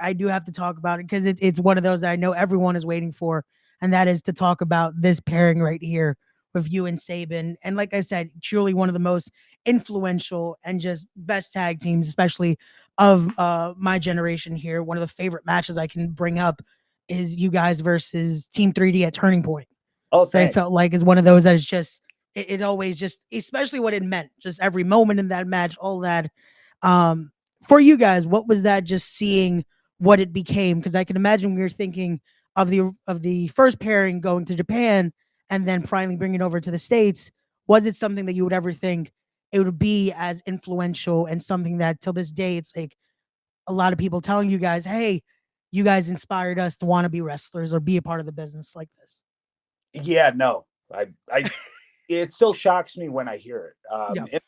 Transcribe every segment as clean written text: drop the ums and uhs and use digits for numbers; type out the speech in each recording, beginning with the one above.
I do have to talk about it because it's one of those that I know everyone is waiting for, and that is to talk about this pairing right here with you and Sabin. And like I said, truly one of the most influential and just best tag teams, especially of my generation here. One of the favorite matches I can bring up is you guys versus Team 3D at Turning Point. Oh, That I thanks. felt like is one of those that is just it always just especially what it meant, just every moment in that match, all that. Um, for you guys, what was that just seeing what it became? Because I can imagine we were thinking of the first pairing going to Japan and then finally bringing it over to the States. Was it something that you would ever think it would be as influential and something that till this day it's like a lot of people telling you guys, hey, you guys inspired us to want to be wrestlers or be a part of the business like this? Yeah, no, I it still shocks me when I hear it. Yeah. And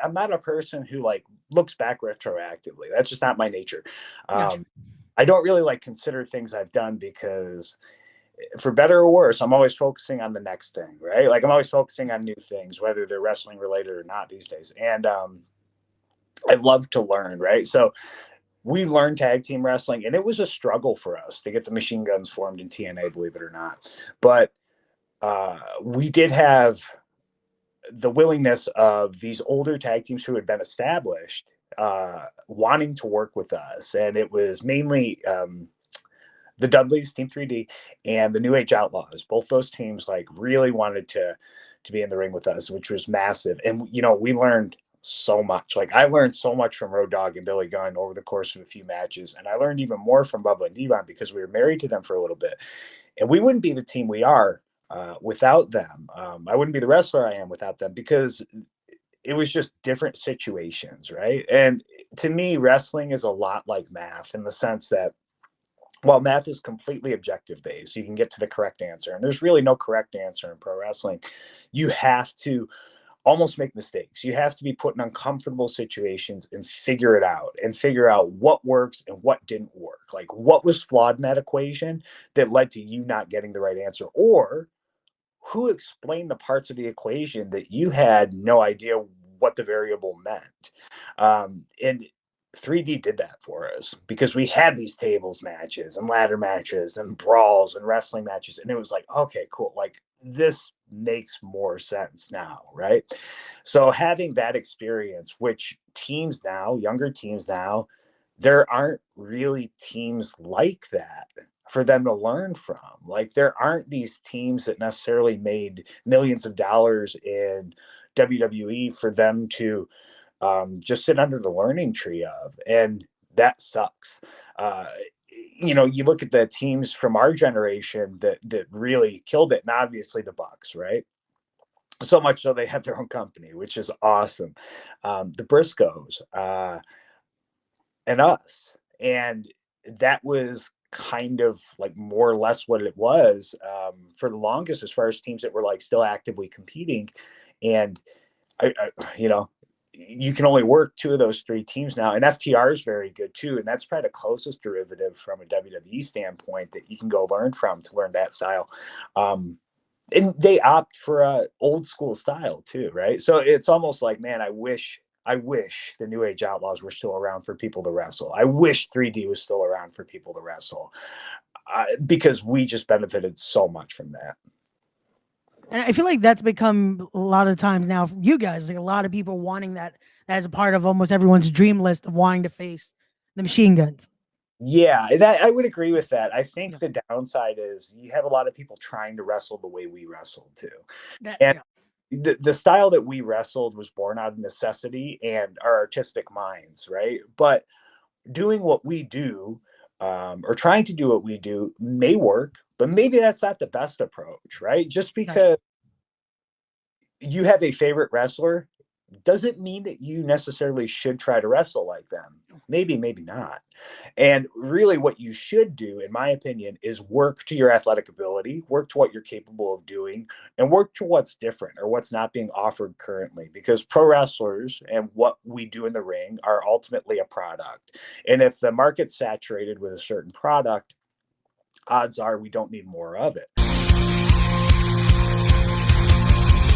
I'm not a person who like looks back retroactively. That's just not my nature. Gotcha. Um, I don't really like consider things I've done because, for better or worse, I'm always focusing on the next thing, right? Like I'm always focusing on new things, whether they're wrestling related or not these days. And I love to learn, right? So we learned tag team wrestling, and it was a struggle for us to get the machine guns formed in TNA, believe it or not. But we did have the willingness of these older tag teams who had been established wanting to work with us. And it was mainly the Dudleys, Team 3D, and the New Age Outlaws. Both those teams like really wanted to be in the ring with us, which was massive. And you know, we learned so much. Like I learned so much from Road Dogg and Billy Gunn over the course of a few matches, and I learned even more from Bubba and Devon because we were married to them for a little bit, and we wouldn't be the team we are without them. I wouldn't be the wrestler I am without them because it was just different situations, right? And to me, wrestling is a lot like math in the sense that while math is completely objective based, you can get to the correct answer, and there's really no correct answer in pro wrestling. You have to almost make mistakes. You have to be put in uncomfortable situations and figure out what works and what didn't work. Like what was flawed in that equation that led to you not getting the right answer, or who explained the parts of the equation that you had no idea what the variable meant. And 3D did that for us because we had these tables matches and ladder matches and brawls and wrestling matches. And it was like, okay, cool. Like this makes more sense now, right? So having that experience, which teams now, younger teams now, there aren't really teams like that for them to learn from. Like there aren't these teams that necessarily made millions of dollars in WWE for them to just sit under the learning tree of, and that sucks. Uh, you know, you look at the teams from our generation that really killed it, and obviously the Bucks, right? So much so they have their own company, which is awesome. The Briscoes and us, and that was kind of like more or less what it was for the longest, as far as teams that were like still actively competing. And you know, you can only work two of those three teams now, and FTR is very good too, and that's probably the closest derivative from a WWE standpoint that you can go learn from to learn that style. And they opt for a old school style too, right? So it's almost like, man, I wish the New Age Outlaws were still around for people to wrestle. I wish 3D was still around for people to wrestle because we just benefited so much from that. And I feel like that's become a lot of times now for you guys, like a lot of people wanting that as a part of almost everyone's dream list of wanting to face the machine guns. Yeah, that, I would agree with that. I think Yeah. the downside is you have a lot of people trying to wrestle the way we wrestled too. That And yeah. the style that we wrestled was born out of necessity and our artistic minds, right? But doing what we do, or trying to do what we do may work, but maybe that's not the best approach, right? Just Gotcha. because you have a favorite wrestler doesn't mean that you necessarily should try to wrestle like them. Maybe, maybe not. And really, what you should do, in my opinion, is work to your athletic ability, work to what you're capable of doing, and work to what's different or what's not being offered currently. Because pro wrestlers and what we do in the ring are ultimately a product. And if the market's saturated with a certain product, odds are we don't need more of it.